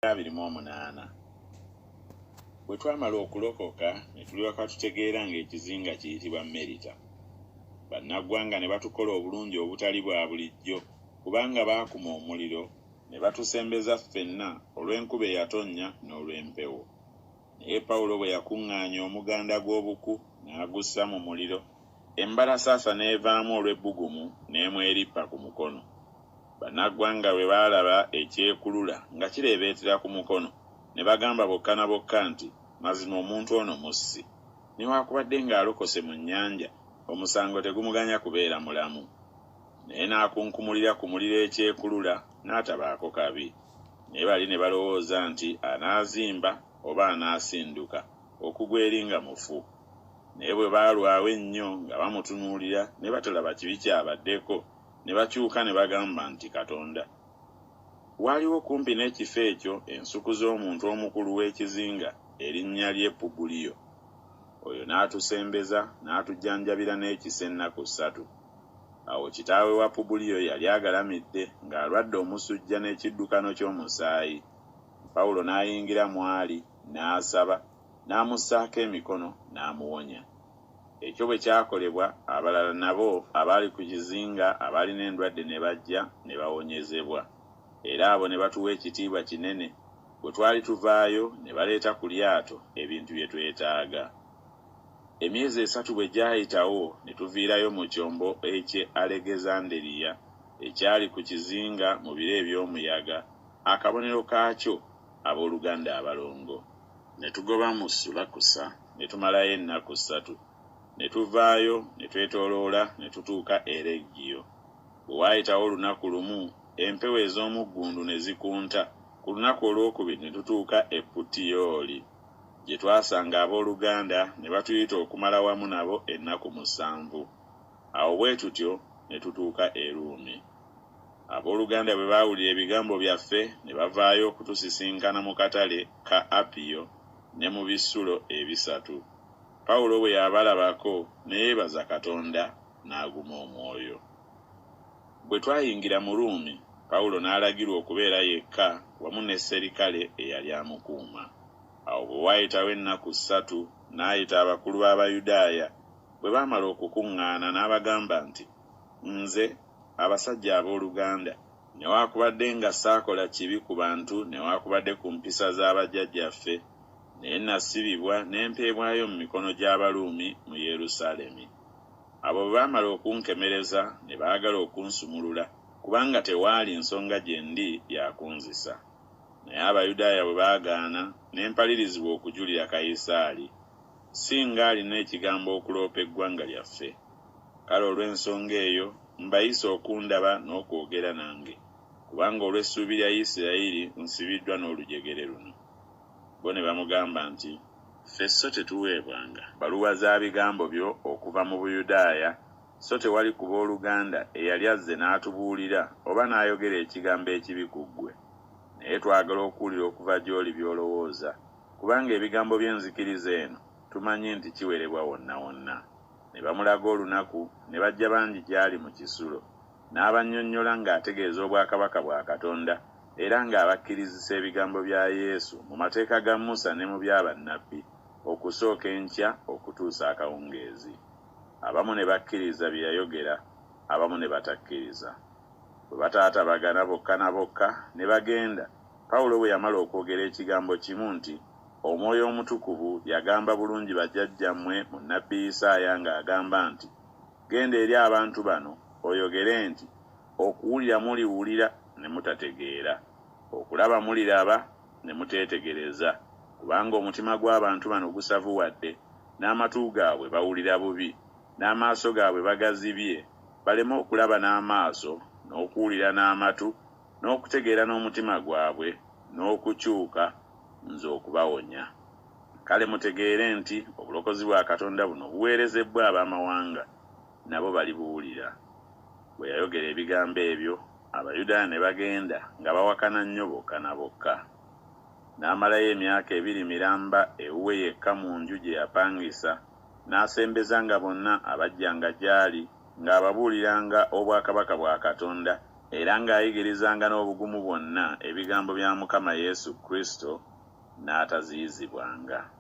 28 bwe twamala okulokoka ne tulyoka tutegeera ng'ekizinga kiyitibwa Merita. Bannaggwanga ne batukola obulungi obutali bwa bulijjo kubanga baakuma omuliro ne batusembeza ffenna olw'enkuba eyatonnya n'olw'empewo. Naye Pawulo bwe yakuŋŋaanya omuganda gw'obuku n'agussa mu muliro, embalasaasa n'evaamu olw'ebbugumu n'emwerippa ku mukono. Bannaggwanga bwe baalaba ekyekulula nga kireebeetera ku mukono ne bagamba bokka na bokka nti mazima omuntu ono mussi, newaakubadde ng'alokose mu nnyanja omusango tegumuganya kubeera mulamu. Naye n'akunkumulira ku muliro ekyekulula n'atabaako kabi. Naye bali ne balowooza nti anaazimba oba anaasinduka okugwa eri nga mufu. Naye bwe baalwawo ennyo nga bamutunuulira ne batalaba kibi kyabaddeko, ne bakyuka ne bagamba nti Katonda. Waaliwo kumpi n'ekifo ekyo ensuku z'omuntu omukulu w'ekizinga erinnya lye Pubuliyo. Oyo n'atusembeza n'atujjanjabira n'ekisa ennaku 3. Awo kitaawe wa Pubuliyo yali agalamidde ng'alwadde omusujja n'ekiddukano ky'omusaayi. Pawulo n'ayingira mwali n'asaba n'amussaako emikono n'amuwonya. Ekyo bwe kyakolebwa, abalala nabo abaali ku kizinga abaalina endwadde ne bajja ne bawonyezebwa. Era abo ne batuwa ekitiibwa kinene. Bwe twali tuvaayo ne baleeta ku lyato ebintu bye twetaaga. Emyezi 3 bwe gyayitawo ne tuviirayo mu kyombo eky'e Alegezanderiya ekyali ku kizinga mu biro eby'omuyaga, akabonero kaakyo abooluganda abalongo. Ne tugoba mu Sulakusa ne tumalayo ennaku 3. Ne tuvaayo ne twetooloola ne tutuuka e Regiyo. Bwe waayitawo olunaku lumu, empewo ez'omuggundu ne zikunta. Ku lunaku olwokubiri ne tutuuka e Putiyooli, gye twasanga abooluganda ne batuyita okumala wamu nabo ennaku 7. Awo bwe tutyo ne tutuuka e Ruumi. Abooluganda bwe baawulira ebigambo byaffe ne bavaayo okutusisinkana mu katale ka Apiyo ne mu bisulo ebisatu. Pawulo bwe yabalabako ne yeebaza Katonda n'aguma omwoyo. Bwe twayingira mu Ruumi, Pawulo n'alagirwa okubeera yekka wamu ne serikale eyali amukuuma. Awo bwe waayitawo ennaku 3 n'ayita abakulu b'Abayudaaya. Bwe baamala okukuŋŋaana n'abagamba nti, nze abasajja abooluganda, newaakubadde nga saakola kibi ku bantu newaakubadde ku mpisa z'abajjajjaffe, naye nasibibwa n'empeebwayo mu mikono gy'Abaruumi mu Yerusaalemi. Abo bwe baamala okunkemereza ne baagala okunsumulula, kubanga tewaali nsonga gye ndi yakunzisa. Naye Abayudaaya bwe baagaana ne mpalirizibwa okujulira Kayisaali, singa alina ekigambo okuloopa eggwanga lyaffe. Kale olw'ensonga eyo mbayise okundaba n'okwogera nange, kubanga olw'essuubi lya Isirayiri nsibiddwa n'olujegere luno. Bo ne bamugamba nti, ffe so tetuweebwanga baluwa za bigambo byo okuva mu Buyudaaya, so tewali ku booluganda eyali azze n'atubuulira oba n'ayogera ekigambo ekibi ku ggwe. Naye twagala okuwulira okuva gy'oli by'olowooza, kubanga ebigambo by'enzikiriza eno tumanyi nti kiwerebwa wonna wonna. Ne bamulaga olunaku ne bajja bangi gy'ali mu kisulo, n'abannyonnyola ng'ategeeza obwakabaka bwa Katonda era ng'abakkirizisa ebigambo bya Yesu mu mateeka ga Musa ne mu bya bannabbi, okusooka enkya okutuusa akawungeezi. Abamu ne bakkiriza bye yayogera, abamu ne batakkiriza. Bwe bataatabagana bokka na bokka ne bagenda, Pawulo bwe yamala okwogera ekigambo kimu nti, Omwoyo Omutukuvu yagamba bulungi bajjajjammwe mu nnabbi Isaaya ng'agamba nti, genda eri abantu bano oyogere nti, okuwulira muliwulira ne mutategeera, okulaba muliraba ne muteetegereza, kubanga omutima gw'abantu bano gusavuwadde, n'amatu gaabwe bawulira bubi, n'amaaso gaabwe bagazibye, baleme okulaba n'amaaso, n'okuwulira n'amatu, n'okutegeera n'omutima gwabwe, n'okukyuka, nze okubawonya. Kale mutegeere nti obulokozi bwa Katonda buno buweerezebbwa ab'amawanga, nabo balibuwulira. Bwe yayogera ebigambo ebyo, Abayudaaya ne bagenda nga bawakana nnyo bokka na bokka. N'amalayo emyaka 2 miramba ewuwe yekka mu nju gye yapangisa, n'asembeza nga bonna abajjanga gy'ali ng'ababuuliranga obwakabaka bwa Katonda era ng'ayigirizanga n'obugumu bwonna ebigambo bya Mukama Yesu Kristo n'ataziyizibwanga.